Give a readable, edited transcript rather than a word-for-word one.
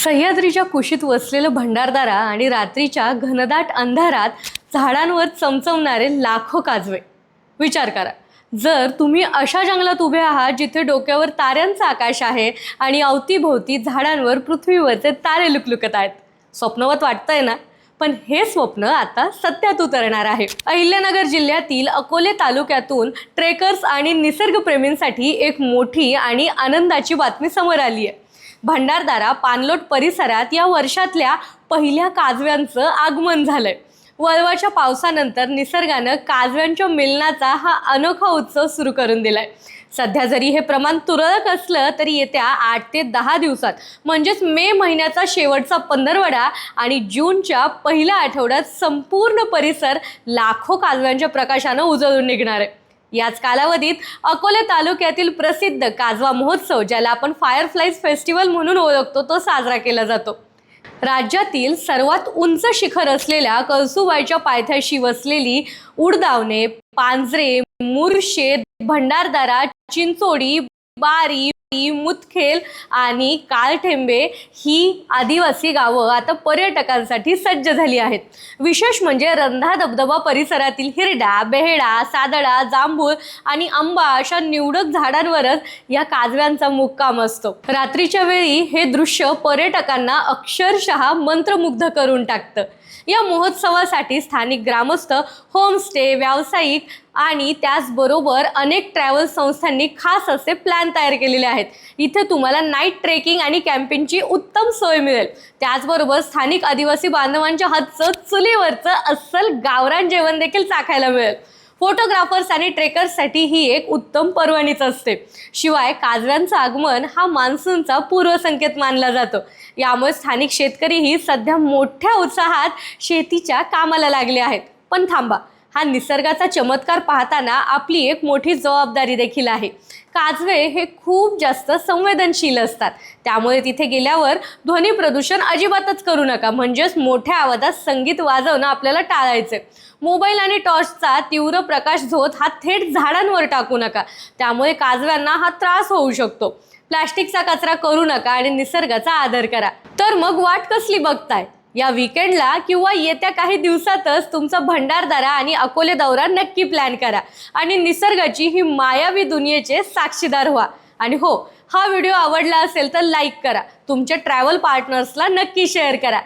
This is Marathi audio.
सह्याद्रीच्या कुशीत वसलेलं भंडारदरा आणि रात्रीच्या घनदाट अंधारात झाडांवर चमचमणारे लाखो काजवे. विचार करा, जर तुम्ही अशा जंगलात उभे आहात जिथे डोक्यावर ताऱ्यांचा आकाश आहे आणि अवतीभोवती झाडांवर पृथ्वीवरचे तारे लुकलुकत आहेत. स्वप्नवत वाटतंय ना? पण हे स्वप्न आता सत्यात उतरणार आहे. अहिल्यानगर जिल्ह्यातील अकोले तालुक्यातून ट्रेकर्स आणि निसर्गप्रेमींसाठी एक मोठी आणि आनंदाची बातमी समोर आली आहे. भंडारदरा पाणलोट परिसरात या वर्षातल्या पहिल्या काजव्यांचं आगमन झालंय. वळवाच्या पावसानंतर निसर्गानं काजव्यांच्या मिलनाचा हा अनोखा उत्सव सुरू करून दिलाय. सध्या जरी हे प्रमाण तुरळक असलं तरी येत्या 8 ते 10 दिवसात म्हणजेच मे महिन्याचा शेवटचा पंधरवडा आणि जूनच्या पहिल्या आठवड्यात संपूर्ण परिसर लाखो काजव्यांच्या प्रकाशानं उजळून निघणार आहे. याच कालावधीत अकोले तालुक्यातील प्रसिद्ध काजवा महोत्सव, ज्याला आपण फायरफ्लाईज फेस्टिवल म्हणून ओळखतो, तो साजरा केला जातो. राज्यातील सर्वात उंच शिखर असलेल्या कळसुबाईच्या पायथ्याशी वसलेली उडदावणे, पांजरे, मुरशेत, भंडारदरा, चिंचोडी, बारी, मुदखेल आणि काळठेंबे ही आदिवासी गावं आता पर्यटकांसाठी सज्ज झाली आहेत. विशेष म्हणजे रंधा धबधबा परिसरातील हिरडा, बेहडा, सादळा, जांभूळ आणि आंबा अशा निवडक झाडांवरच या काजव्यांचा मुक्काम असतो. रात्रीच्या वेळी हे दृश्य पर्यटकांना अक्षरशः मंत्रमुग्ध करून टाकतं. या महोत्सवासाठी स्थानिक ग्रामस्थ, होमस्टे, व्यावसायिक आणि त्याचबरोबर अनेक ट्रॅव्हल संस्थांनी खास असे प्लॅन तयार केलेले आहेत. इथे तुम्हाला नाईट ट्रेकिंग आणि कॅम्पिंगची उत्तम सोय मिळेल. त्याचबरोबर स्थानिक आदिवासी बांधवांच्या हातचं चुलीवरचं अस्सल गावरान जेवण देखील चाखायला मिळेल. फोटोग्राफर्स आणि ट्रेकर्ससाठी ही एक उत्तम पर्वणीच असते. शिवाय काजव्यांचं आगमन हा मान्सूनचा पूर्वसंकेत मानला जातो. यामुळे स्थानिक शेतकरीही सध्या मोठ्या उत्साहात शेतीच्या कामाला लागले आहेत. पण थांबा, हा निसर्गाचा चमत्कार पाहताना आपली एक मोठी जबाबदारी देखील आहे. काजवे हे खूप जास्त संवेदनशील असतात, त्यामुळे तिथे गेल्यावर ध्वनी प्रदूषण अजिबातच करू नका. म्हणजेच मोठ्या आवाजात संगीत वाजवणं आपल्याला टाळायचंय. मोबाईल आणि टॉर्चचा तीव्र प्रकाश झोत हा थेट झाडांवर टाकू नका, त्यामुळे काजव्यांना हा त्रास होऊ शकतो. प्लास्टिकचा कचरा करू नका आणि निसर्गाचा आदर करा. तर मग वाट कसली बघताय? या वीकेंडला किंवा येत्या काही दिवसातच तुमचा भंडारदरा आणि अकोले दौरा नक्की प्लॅन करा आणि निसर्गाची ही मायावी दुनियेचे साक्षीदार व्हा. आणि हो, हा व्हिडिओ आवडला असेल तर लाईक करा. तुमच्या ट्रॅव्हल पार्टनर्सला नक्की शेअर करा.